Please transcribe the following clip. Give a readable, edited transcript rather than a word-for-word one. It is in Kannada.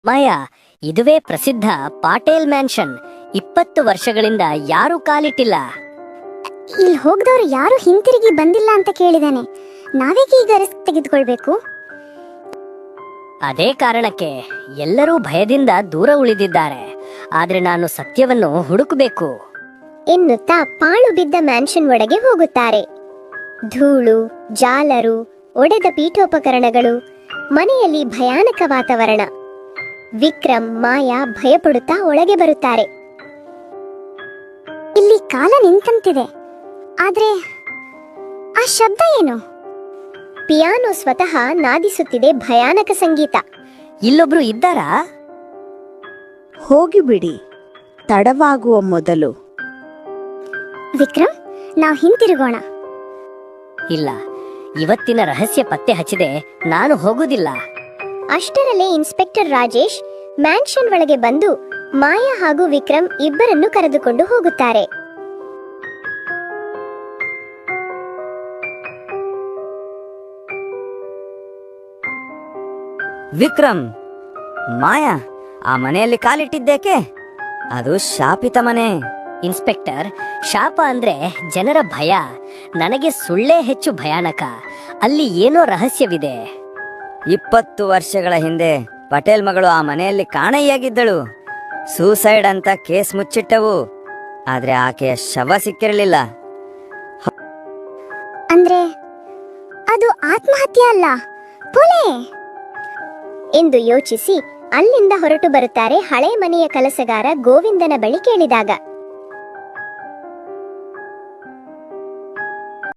ಮಾಯಾ, ಇದುವೇ ಪ್ರಸಿದ್ಧ ಪಾಟೇಲ್ ಮ್ಯಾನ್ಷನ್. 20 ವರ್ಷಗಳಿಂದ ಯಾರೂ ಕಾಲಿಟ್ಟಿಲ್ಲ. ಇಲ್ಲಿ ಹೋಗದವರು ಯಾರು ಹಿಂತಿರುಗಿ ಬಂದಿಲ್ಲ ಅಂತ ಕೇಳಿದಾನೆ. ನಾವೇಗೆ ಈಗ ರಿಸ್ಕ್ ತೆಗೆದುಕೊಳ್ಬೇಕು? ಅದೇ ಕಾರಣಕ್ಕೆ ಎಲ್ಲರೂ ಭಯದಿಂದ ದೂರ ಉಳಿದಿದ್ದಾರೆ. ಆದ್ರೆ ನಾನು ಸತ್ಯವನ್ನು ಹುಡುಕಬೇಕು ಎನ್ನುತ್ತಾ ಪಾಳು ಬಿದ್ದ ಮ್ಯಾನ್ಷನ್ ಒಳಗೆ ಹೋಗುತ್ತಾರೆ. ಧೂಳು, ಜಾಲರು, ಒಡೆದ ಪೀಠೋಪಕರಣಗಳು, ಮನೆಯಲ್ಲಿ ಭಯಾನಕ ವಾತಾವರಣ. ವಿಕ್ರಮ್, ಮಾಯಾ ಭಯಪಡುತ್ತಾ ಒಳಗೆ ಬರುತ್ತಾರೆ. ಇಲ್ಲಿ ಕಾಲ ನಿಂತಂತಿದೆ. ಆದ್ರೆ ಆ ಶಬ್ದ ಏನು? ಪಿಯಾನೋ ಸ್ವತಃ ನಾದಿಸುತ್ತಿದೆ ಭಯಾನಕ ಸಂಗೀತ. ಇಲ್ಲೊಬ್ರು ಇದ್ದಾರಾ? ಹೋಗಿಬಿಡಿ, ತಡವಾಗುವ ಮೊದಲು. ವಿಕ್ರಮ್, ನಾವು ಹಿಂತಿರುಗೋಣ. ಇಲ್ಲ, ಇವತ್ತಿನ ರಹಸ್ಯ ಪತ್ತೆ ಹಚ್ಚಿದೆ ನಾನು ಹೋಗುದಿಲ್ಲ. ಅಷ್ಟರಲ್ಲೇ ಇನ್ಸ್ಪೆಕ್ಟರ್ ರಾಜೇಶ್ ಮ್ಯಾನ್ಷನ್ ಒಳಗೆ ಬಂದು ಮಾಯಾ ಹಾಗೂ ವಿಕ್ರಮ್ ಇಬ್ಬರನ್ನು ಕರೆದುಕೊಂಡು ಹೋಗುತ್ತಾರೆ. ವಿಕ್ರಮ್, ಮಾಯಾ, ಆ ಮನೆಯಲ್ಲಿ ಕಾಲಿಟ್ಟಿದ್ದೇಕೆ? ಅದು ಶಾಪಿತ ಮನೆ. ಇನ್ಸ್ಪೆಕ್ಟರ್, ಶಾಪ ಅಂದ್ರೆ ಜನರ ಭಯ. ನನಗೆ ಸುಳ್ಳೇ ಹೆಚ್ಚು ಭಯಾನಕ. ಅಲ್ಲಿ ಏನೋ ರಹಸ್ಯವಿದೆ. 20 ವರ್ಷಗಳ ಹಿಂದೆ ಪಟೇಲ್ ಮಗಳು ಆ ಮನೆಯಲ್ಲಿ ಕಾಣೆಯಾಗಿದ್ದಳು. ಸೂಸೈಡ್ ಅಂತ ಕೇಸ್ ಮುಚ್ಚಿಟ್ಟವು. ಆದ್ರೆ ಆಕೆಯ ಶವ ಸಿಕ್ಕಿರಲಿಲ್ಲ. ಅಂದ್ರೆ ಅದು ಆತ್ಮಹತ್ಯೆ ಅಲ್ಲ, ಕೊಲೆ ಎಂದು ಯೋಚಿಸಿ ಅಲ್ಲಿಂದ ಹೊರಟು ಬರುತ್ತಾರೆ ಹಳೆ ಮನೆಯ ಕೆಲಸಗಾರ ಗೋವಿಂದನ ಬಳಿ ಕೇಳಿದಾಗ.